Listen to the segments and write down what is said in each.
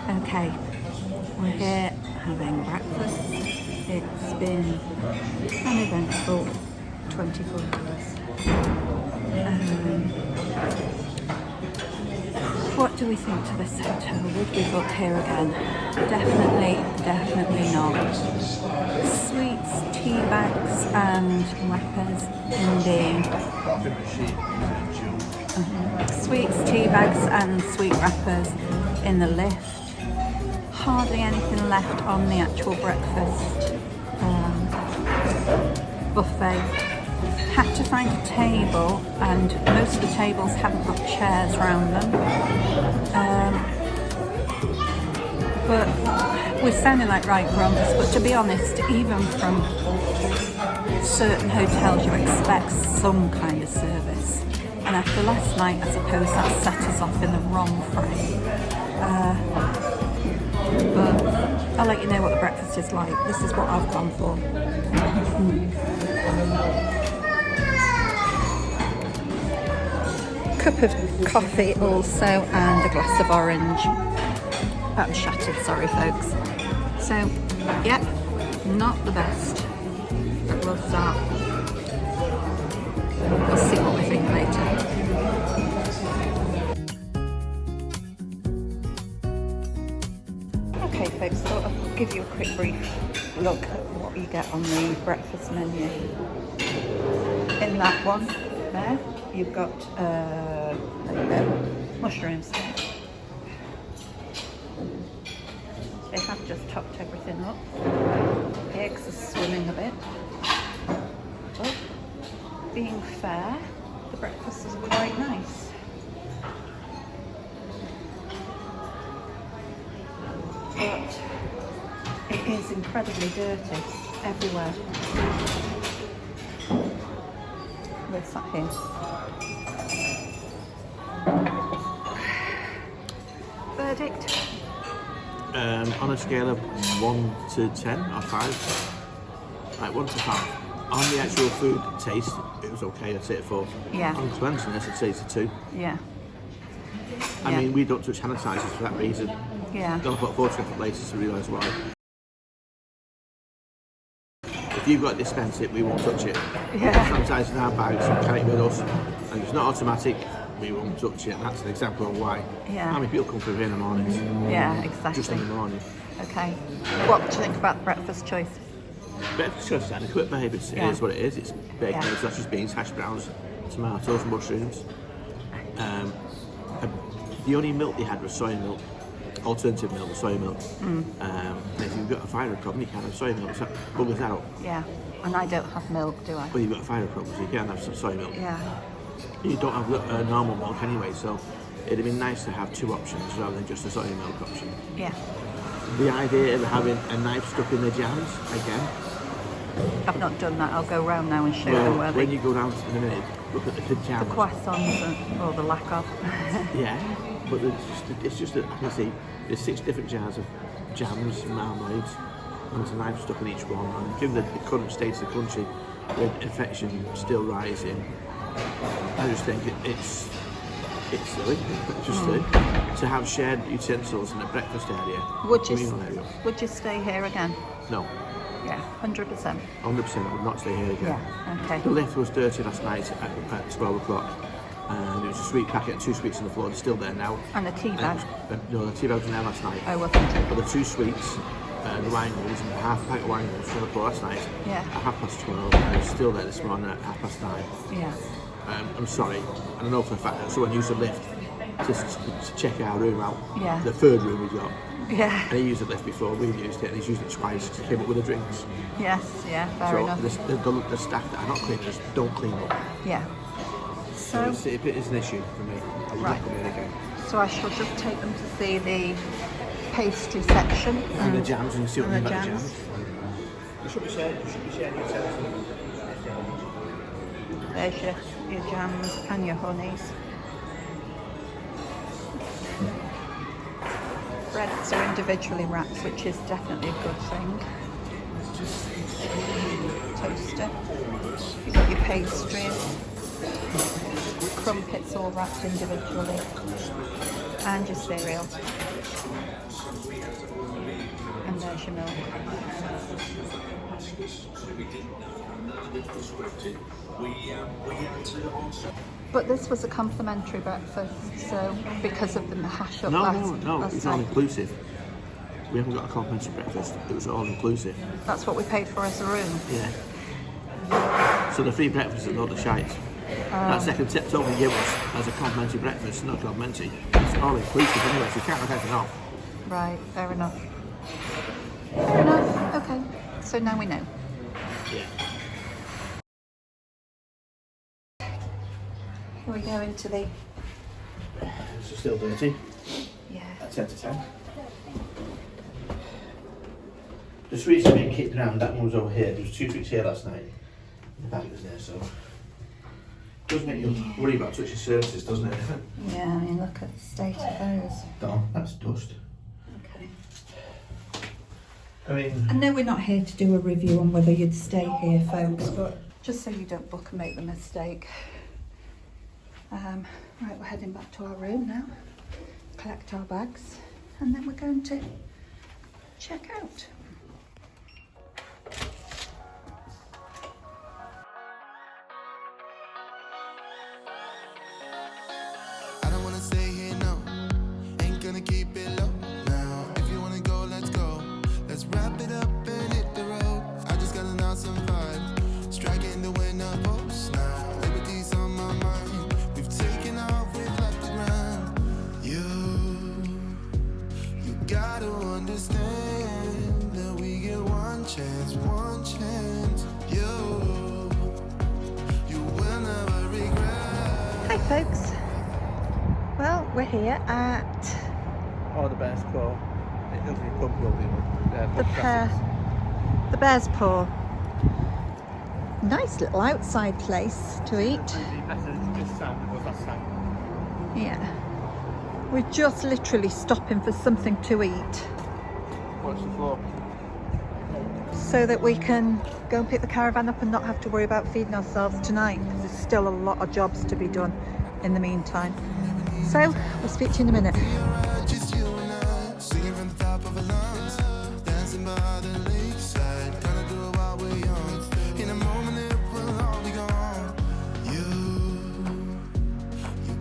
Okay, we're here having breakfast. It's been an eventful 24 hours. What do we think to this hotel? Would we book here again? Definitely not. Sweets, tea bags and wrappers in the... Sweets, tea bags and sweet wrappers in the lift. Hardly anything left on the actual breakfast buffet. Had to find a table, and most of the tables haven't got chairs around them. But we're sounding like right grumps, but to be honest, even from certain hotels you expect some kind of service. And after last night, I suppose that set us off in the wrong frame. But I'll let you know what the breakfast is like. This is what I've gone for. Cup of coffee also, and a glass of orange. That was shattered, sorry folks. So, yep, not the best. But we'll start. We'll see what we think later. Okay folks, so I'll give you a quick brief look at what you get on the breakfast menu. In that one there, you've got there you go, mushrooms. They have just topped everything up. The eggs are swimming a bit. But being fair, the breakfast is quite nice. But it is incredibly dirty everywhere. Where's that here? Verdict? On a scale of 1 to 10 or 5, like 1 to 5. On the actual food taste, it was okay. I'd say it 4. Yeah. On cleanliness, I'd say it's a 2. Yeah. I mean, we don't touch hand sanitizers for that reason. Yeah. Don't put a photograph up later to realise why. If you've got to dispense it, we won't touch it. Yeah. Sanitizer in our bags and carry it with us. And if it's not automatic, we won't touch it. And that's an example of why. Yeah. How many people come through here in the mornings? Yeah, exactly. Just in the morning. Okay. What do you think about the breakfast choice? Breakfast choice is adequate, babe. It is what it is. It's baked eggs, sausage, beans, hash browns, tomatoes, mushrooms. The only milk they had was soy milk. Alternative milk, soy milk. And if you've got a thyroid problem, you can't have soy milk, so that buggers out. Yeah, and I don't have milk, do I? Well, you've got a thyroid problem, so you can't have some soy milk. Yeah. You don't have normal milk anyway, so it'd be nice to have 2 options rather than just a soy milk option. Yeah. The idea of having a knife stuck in the jams, again. I've not done that. I'll go round now and show Well, them where when you go down in a minute, look at the jams. the croissants or the lack of. Yeah, but it's just that I can see there's 6 different jars of jams and marmalades, and there's a knife stuck in each one. And given the current state of the country, with infection still rising, I just think it's silly. It's just silly to have shared utensils in a breakfast area. Area. Would you stay here again? No. Yeah, 100%. 100%, I would not stay here again. Yeah, okay. The lift was dirty last night at 12 o'clock. And it was a sweet packet and 2 sweets on the floor. They're still there now. And a tea bag? No, the tea bag was there last night. Oh, wasn't it? But the 2 sweets, the wine rolls, and half a packet of wine rolls from the floor last night Yeah. at 12:30. And it's still there this morning at 9:30. Yeah. I'm sorry. And I know for a fact that someone used the lift to check our room out. Yeah. The 3rd room we got. Yeah. And he used the lift before, we've used it, and he's used it twice because he came up with the drinks. Yes, yeah, fair enough. So the staff that are not cleaners don't clean up. Yeah. So It is an issue for me. I would not come in again. So I shall just take them to see the pastry section. And the jams, and see what and they the about the jams. jams. You should be sharing utensils. There's your jams and your honeys. Breads are individually wrapped, which is definitely a good thing. Toaster. You've got your pastries. Crumpets all wrapped individually. And your cereal. cashew milk. But this was a complimentary breakfast, so because of the hash up No, last it's night. all inclusive. We haven't got a complimentary breakfast. It was all inclusive. That's what we paid for as a room. Yeah. So the free breakfast is a load of shite. That second tip told me give us as a complimentary breakfast, not complimentary. It's all inclusive anyway, so you can't have anything off. Right, fair enough. Fair enough, okay. So now we know. Yeah. Here we go into the... It's still dirty. Yeah. At 10 to 10. The sweets are being kicked around. That one was over here. There was 2 sweets here last night. The bag was there, so it does make you worry about touching surfaces, doesn't it? Yeah, I mean, look at the state of those. Don, that's dust. Okay. I mean, I know we're not here to do a review on whether you'd stay here, folks, but just so you don't book and make the mistake. Right, we're heading back to our room now, collect our bags, and then we're going to check out. I don't wanna stay here, no. Ain't gonna keep it low now. If you wanna go, let's go. Let's wrap it up and hit the road. I just got an awesome vibe, striking the winner post now. Liberty's on my mind. We've taken off, we've left the ground. You gotta understand that we get one chance, one chance. You will never regret. Hi, folks. Well, we're here at the Bears Paw. It doesn't be pub the Bears Paw. Nice little outside place to eat. Yeah. We're just literally stopping for something to eat Watch the floor. so that we can go and pick the caravan up and not have to worry about feeding ourselves tonight, because there's still a lot of jobs to be done in the meantime. So, we'll speak to you in a minute. Just you and I, singing from the top of our lungs, dancing by the lakeside, gonna do it while we're young. In a moment it will all be gone. You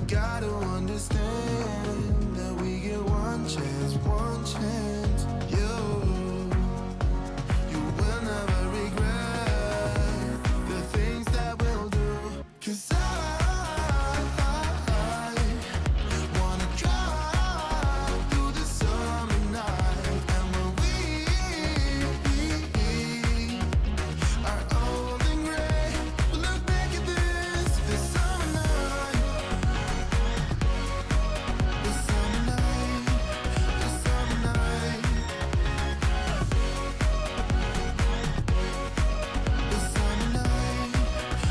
gotta understand that we get one chance, one chance. You will never regret the things that we'll do. 'Cause I wanna drive through the summer night, and when we are old and gray, we'll look back at this summer night, the summer night, the summer night, the summer night,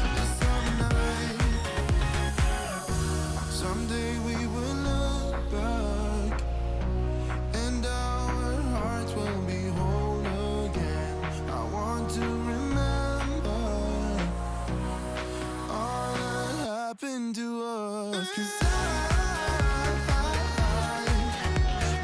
the summer night. Someday we will look back, and our hearts will be whole again. I want to remember all that happened to us. 'Cause I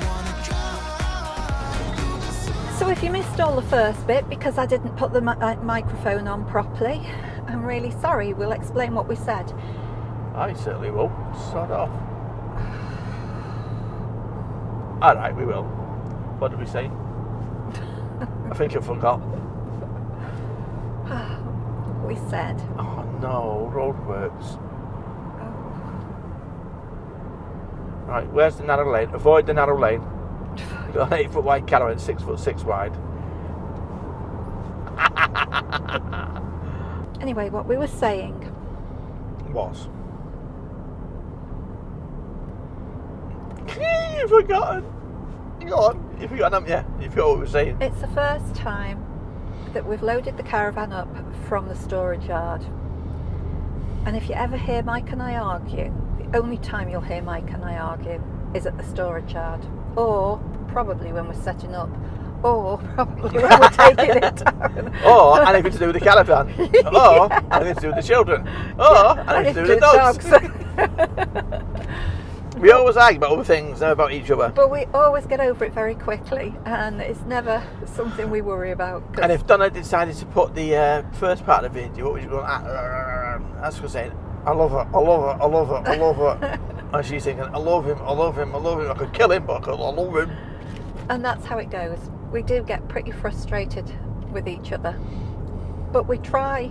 wanna drive through the sun. So if you missed all the first bit because I didn't put the microphone on properly, I'm really sorry. We'll explain what we said. I certainly will. Sod off. Alright, we will. What did we say? I think I forgot. We said, Oh no, roadworks. Right, where's the narrow lane? Avoid the narrow lane. You've got an 8-foot wide caravan, 6'6" wide. anyway, what we were saying. Was. You've forgotten. Go on. You've forgotten, haven't you? You forgot what we were saying. It's the first time that we've loaded the caravan up from the storage yard. And if you ever hear Mike and I argue, the only time you'll hear Mike and I argue is at the storage yard. Or probably when we're setting up. Or probably when we're taking it down. Or anything to do with the caravan. Or anything to do with the children. Or anything to do with the dogs. We always argue about other things, never about each other. But we always get over it very quickly, and it's never something we worry about. And if Donna decided to put the first part of the video, what was she going? That's what saying. I love her. I love her. I love her. I love her. And she's thinking, I love him. I love him. I love him. I could kill him, but I love him. And that's how it goes. We do get pretty frustrated with each other, but we try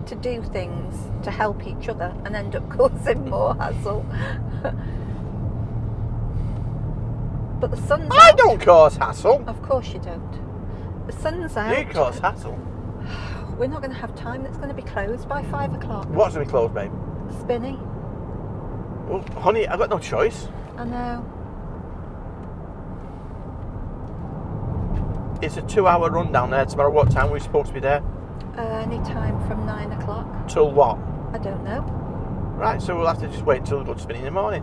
to do things to help each other and end up causing more hassle. But the sun's out. I don't cause hassle. Of course you don't. The sun's out. You cause hassle. We're not going to have time. It's going to be closed by 5 o'clock. What's going to be closed, babe? Spinny. Well, honey, I've got no choice. I know. It's a 2-hour run down there tomorrow. What time are we supposed to be there? Any time from 9 o'clock. Till what? I don't know. Right, so we'll have to just wait until we go to spinning in the morning.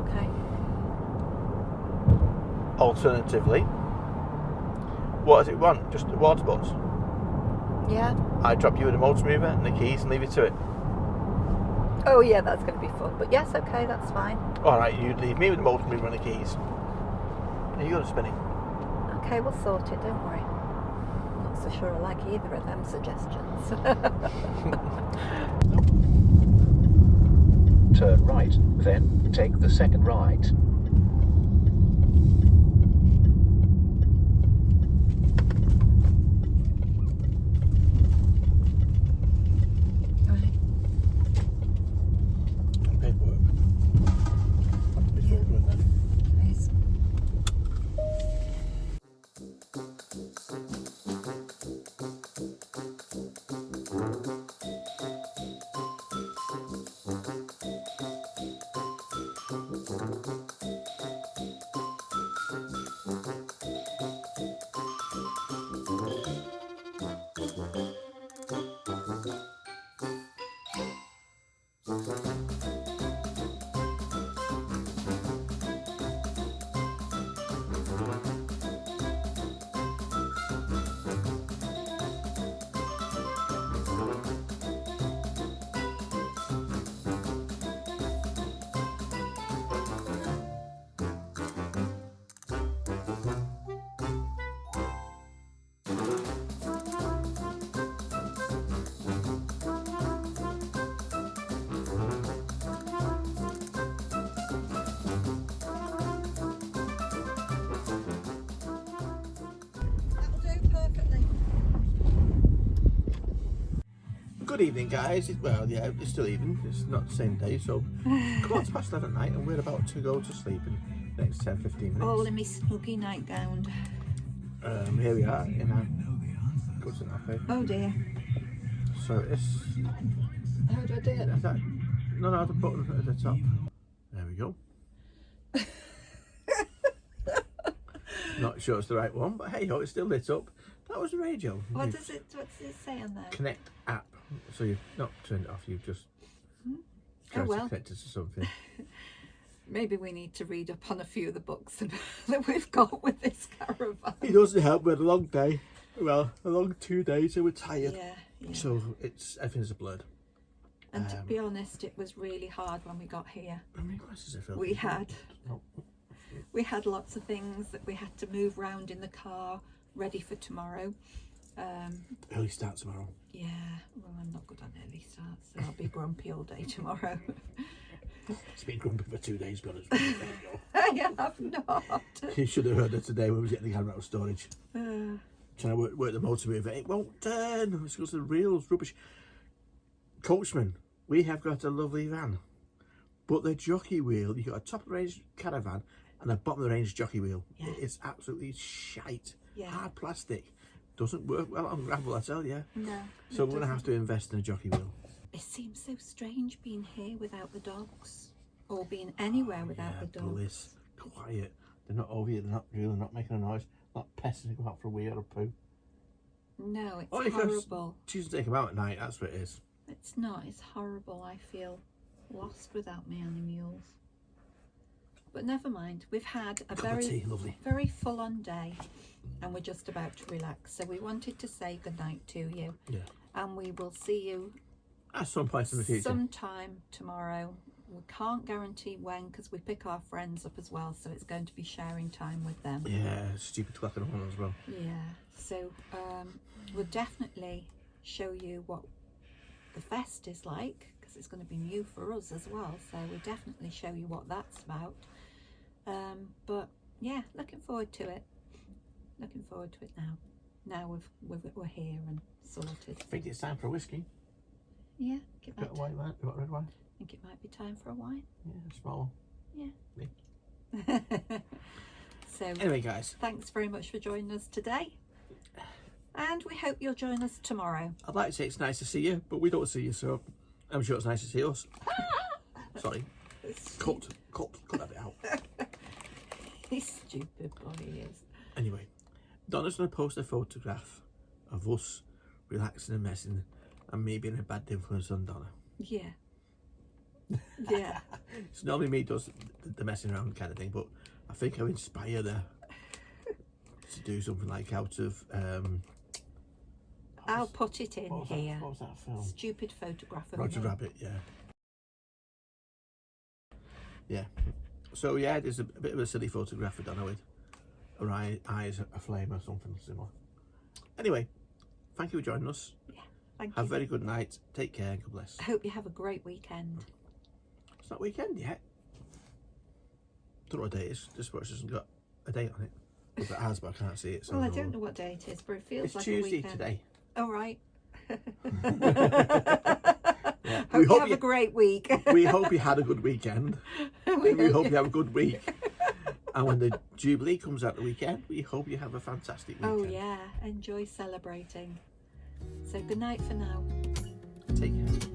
Okay. Alternatively, what does it want? Just a water bus? Yeah. I drop you with a motor mover and the keys and leave you to it. Oh yeah, that's going to be fun. But yes, okay, that's fine. Alright, you leave me with the motor mover and the keys. And you go to spinning. Okay, we'll sort it, don't worry. Not so sure I like either of them suggestions. Turn right, then take the second right. Right. Paperwork. Yeah. Please. Good evening, guys. Well, yeah, it's still evening. It's not the same day, so it's past 11 at night and we're about to go to sleep in the next 10-15 minutes. All in my snuggy nightgown. Here we are in our goods and cafe. Oh dear. So it's... How do I do it? Is that, no, the button at the top. There we go. Not sure it's the right one, but hey ho, it's still lit up. That was the radio. What does it say on there? Connect app. So you've not turned it off, you've just tried to connect it to something. Maybe we need to read up on a few of the books that we've got with this caravan. It doesn't help, we had a long day. Well, a long 2 days, so we're tired. Yeah. So everything's a blur. And to be honest, it was really hard when we got here. I mean, glasses are filthy. We had lots of things that we had to move around in the car, ready for tomorrow. Early start tomorrow. Yeah, well, I'm not good on early starts, so I'll be grumpy all day tomorrow. It's been grumpy for 2 days, but it's there you go. I have not. You should have heard her today when we was getting the camera out of storage. Trying to work the motor mover. It won't turn. It's because the reels rubbish. Coachman, we have got a lovely van, but the jockey wheel, you've got a top of the range caravan and a bottom of the range jockey wheel. Yeah. It's absolutely shite. Yeah. Hard plastic. Doesn't work well on gravel, I tell you. No. So we're going to have to invest in a jockey wheel. It seems so strange being here without the dogs, or being anywhere without the dogs. Bliss. Quiet. They're not over here, they're not making a noise, not pestering to go out for a wee or a poo. No, it's horrible. Choose to take them out at night, that's what it is. It's not, it's horrible. I feel lost without my animals. But never mind, we've had a very full-on day and we're just about to relax. So we wanted to say goodnight to you. Yeah. And we will see you at some point in the future. sometime tomorrow, We can't guarantee when, because we pick our friends up as well, so it's going to be sharing time with them. Yeah, stupid clock and one as well. Yeah, so we'll definitely show you what the fest is like, because it's going to be new for us as well, so we'll definitely show you what that's about. But yeah, looking forward to it. Looking forward to it now we're here and sorted. I think it's time for a whiskey. Yeah, You got white wine? You got red wine? I think it might be time for a wine. Yeah, a small one. Yeah. Me. So Anyway, guys, thanks very much for joining us today, and we hope you'll join us tomorrow. I'd like to say it's nice to see you, but we don't see you, so I'm sure it's nice to see us. Sorry. Cut that bit out. He's stupid boy, he is. Anyway, Donna's going to post a photograph of us relaxing and messing, and me being a bad influence on Donna. Yeah. Yeah. It's normally me does the messing around kind of thing, but I think I've inspired her to do something like out of I'll put it in here. What was that film? Stupid photograph of Roger me. Rabbit, yeah. Yeah. So yeah, there's a bit of a silly photograph of Donna with her eyes aflame or something similar. Anyway, thank you for joining us. Yeah, thank Have a you. very good night. Take care. God bless. I hope you have a great weekend. It's not weekend yet. Don't know what day it is. This watch hasn't got a date on it. If it has, but I can't see it. So Well, I don't know what day it is, but it feels It's like Tuesday a weekend. today. All right. Yeah. Hope you have a great week. We hope you had a good weekend. We hope you have a good week. And when the Jubilee comes out the weekend, we hope you have a fantastic weekend. Oh yeah, enjoy celebrating. So good night for now. Take care.